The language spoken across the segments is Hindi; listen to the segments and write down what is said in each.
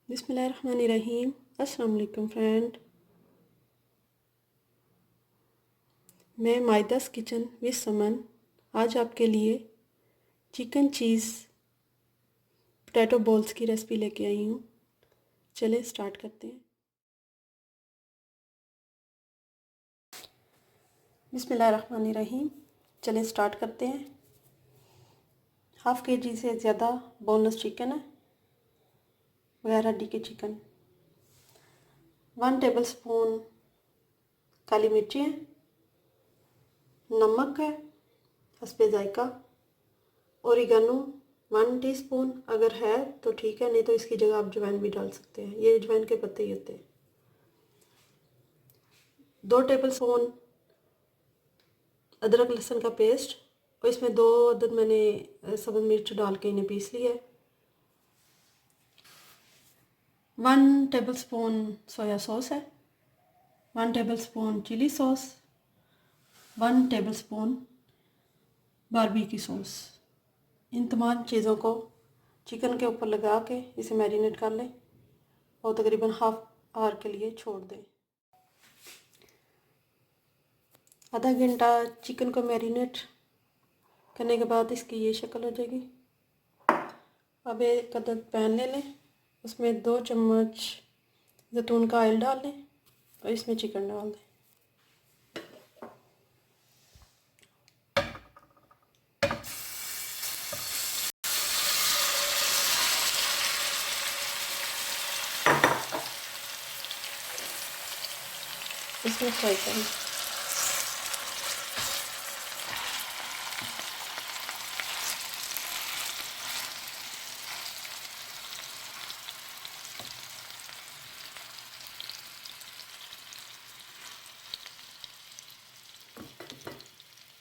बिस्मिल्लाहिर्रहमानिर्रहीम। अस्सलाम वालेकुम फ्रेंड। मैं मायदास किचन विद समन आज आपके लिए चिकन चीज़ पोटैटो बॉल्स की रेसिपी लेके आई हूँ। चलिए स्टार्ट करते हैं। बिस्मिल्लाहिर्रहमानिर्रहीम। चलिए स्टार्ट करते हैं। हाफ़ kg से ज़्यादा बोनलेस चिकन है, बगैर हड्डी के चिकन। 1 टेबलस्पून काली मिर्ची है, नमक है हस्बे जायका, ओरिगानो 1 टीस्पून, अगर है तो ठीक है, नहीं तो इसकी जगह आप अजवाइन भी डाल सकते हैं, ये अजवाइन के पत्ते ही होते हैं। 2 टेबलस्पून अदरक लहसुन का पेस्ट, और इसमें 2 अदद मैंने सब्ज़ मिर्च डाल के इन्हें पीस लिया है। 1 टेबलस्पून सोया सॉस है, 1 tablespoon chilli sauce, 1 tablespoon barbecue sauce. इन तमाम चीज़ों को चिकन के ऊपर लगा के इसे मैरिनेट कर लें और तकरीबन हाफ आवर के लिए छोड़ दें। आधा घंटा चिकन को मैरिनेट करने के बाद इसकी ये शक्ल हो जाएगी। अब एक अदद पैन ले लें, उसमें 2 चम्मच जैतून का ऑयल डाल लें और इसमें चिकन डाल दें। इसमें फ्राई करें।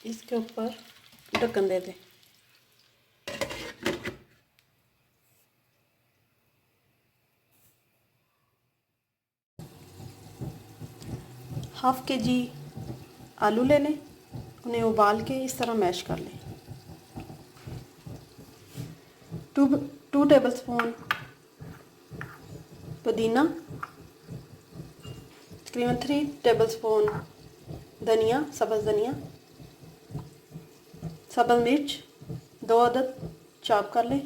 इसके ऊपर ढक्कन दे दें। हाफ़ kg आलू ले लें, उन्हें उबाल के इस तरह मैश कर लें। 2 टेबलस्पून पुदीना, तकरीबन 3 टेबलस्पून धनिया, सब्ज़ धनिया, सब्ज़ मिर्च 2 अदद चॉप कर लें।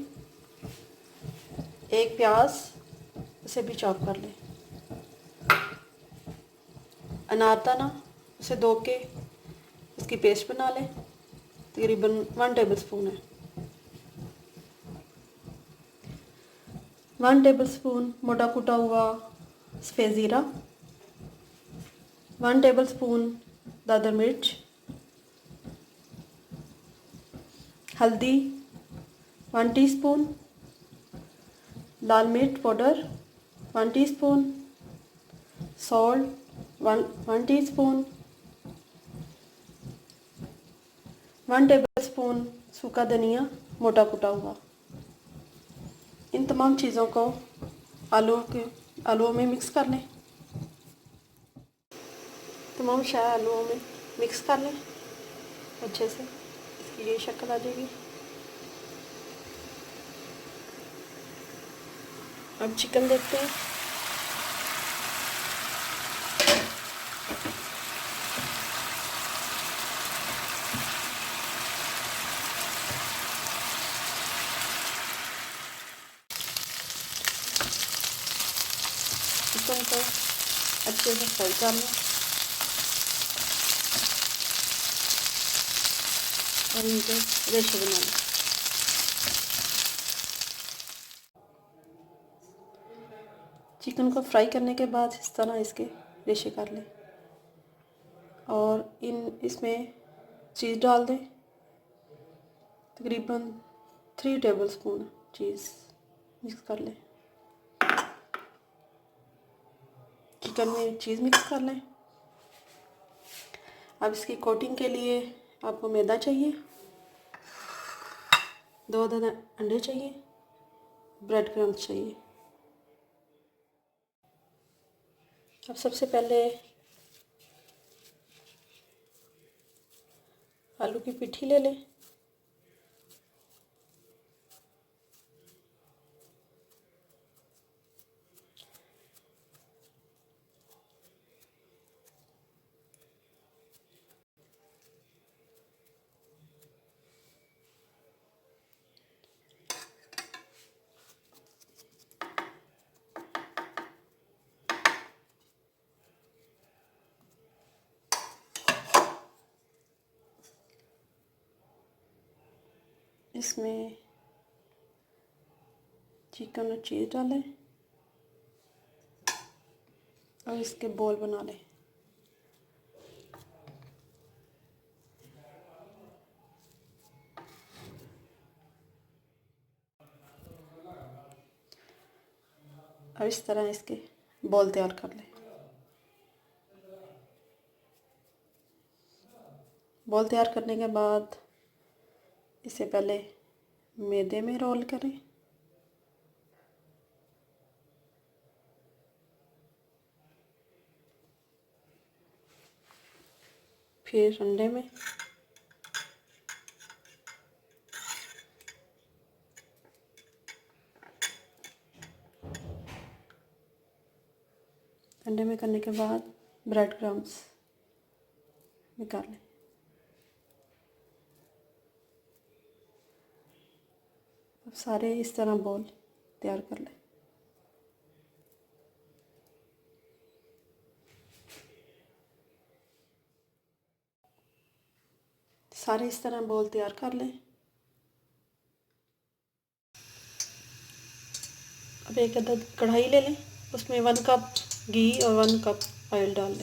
1 प्याज, उसे भी चॉप कर लें। अनारदाना, उसे धो के इसकी पेस्ट बना लें, तकरीबन 1 टेबलस्पून है। 1 टेबलस्पून मोटा कुटा हुआ सफ़ेद ज़ीरा, 1 टेबलस्पून दादर मिर्च, हल्दी 1 टीस्पून, लाल मिर्च powder 1 teaspoon, salt 1 teaspoon, 1 tablespoon सूखा धनिया मोटा कुटा हुआ। इन तमाम चीज़ों को आलूओं में मिक्स कर लें। तमाम शाय आलूओं में मिक्स कर लें अच्छे से। इसकी ये शक्ल आ जाएगी। अब चिकन देखते हैं। चिकन को अच्छे से फ्राई कर लें और इनके रेशे बना लें। चिकन को फ्राई करने के बाद इस तरह इसके रेशे कर लें और इसमें चीज़ डाल दें। तकरीबन 3 टेबलस्पून चीज़ मिक्स कर लें। चिकन में चीज़ मिक्स कर लें। अब इसकी कोटिंग के लिए आपको मैदा चाहिए, 2 अदद अंडे चाहिए, ब्रेड क्रम्स चाहिए। अब सबसे पहले आलू की पिट्ठी ले लें, इसमें चिकन और चीज़ डालें और इसके बॉल बना लें। और इस तरह इसके बॉल तैयार कर लें। बॉल तैयार करने के बाद इसे पहले मैदे में रोल करें, फिर अंडे में, अंडे में करने के बाद ब्रेड क्रम्स निकाल लें। अब सारे इस तरह बॉल तैयार कर लें। सारे इस तरह बॉल तैयार कर लें। अब एक अदद कढ़ाई ले लें, उसमें 1 कप घी और 1 कप ऑयल डाल लें।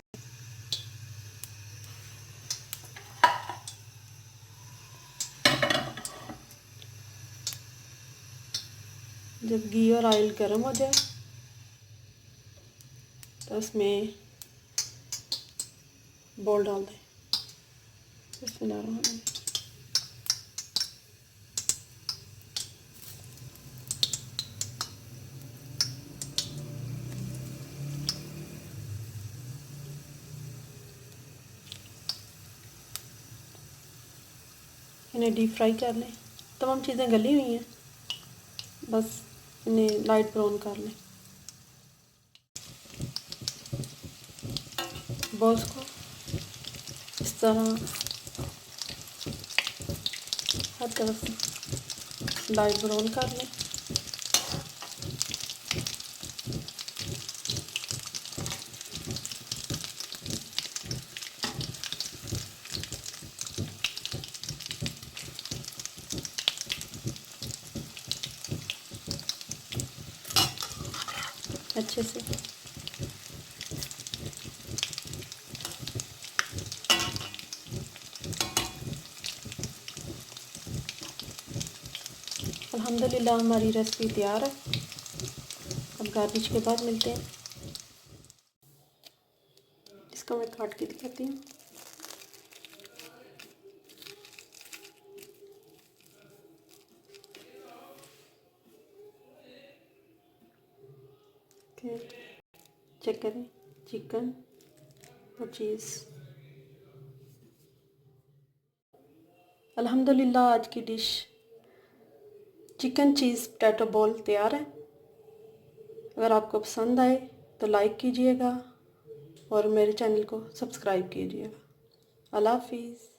जब घी और ऑयल गर्म हो जाए तो उसमें बॉल डाल दें। बिस्मिल्लाहिर्रहमानिर्रहीम। इन्हें डीप फ्राई कर लें। तमाम चीज़ें गली हुई हैं, बस इन्हें लाइट ब्राउन कर लें। बॉल्स को इस तरह हर तरफ से लाइट ब्राउन कर लें। अच्छे से अल्हम्दुलिल्लाह हमारी रेसिपी तैयार है। अब गार्निश के बाद मिलते हैं। इसको मैं काट के दिखाती हूँ। चेक करें, चिकन और चीज़। अल्हम्दुलिल्लाह आज की डिश चिकन चीज़ पोटैटो बॉल तैयार है। अगर आपको पसंद आए तो लाइक कीजिएगा और मेरे चैनल को सब्सक्राइब कीजिएगा। अल्लाह हाफिज़।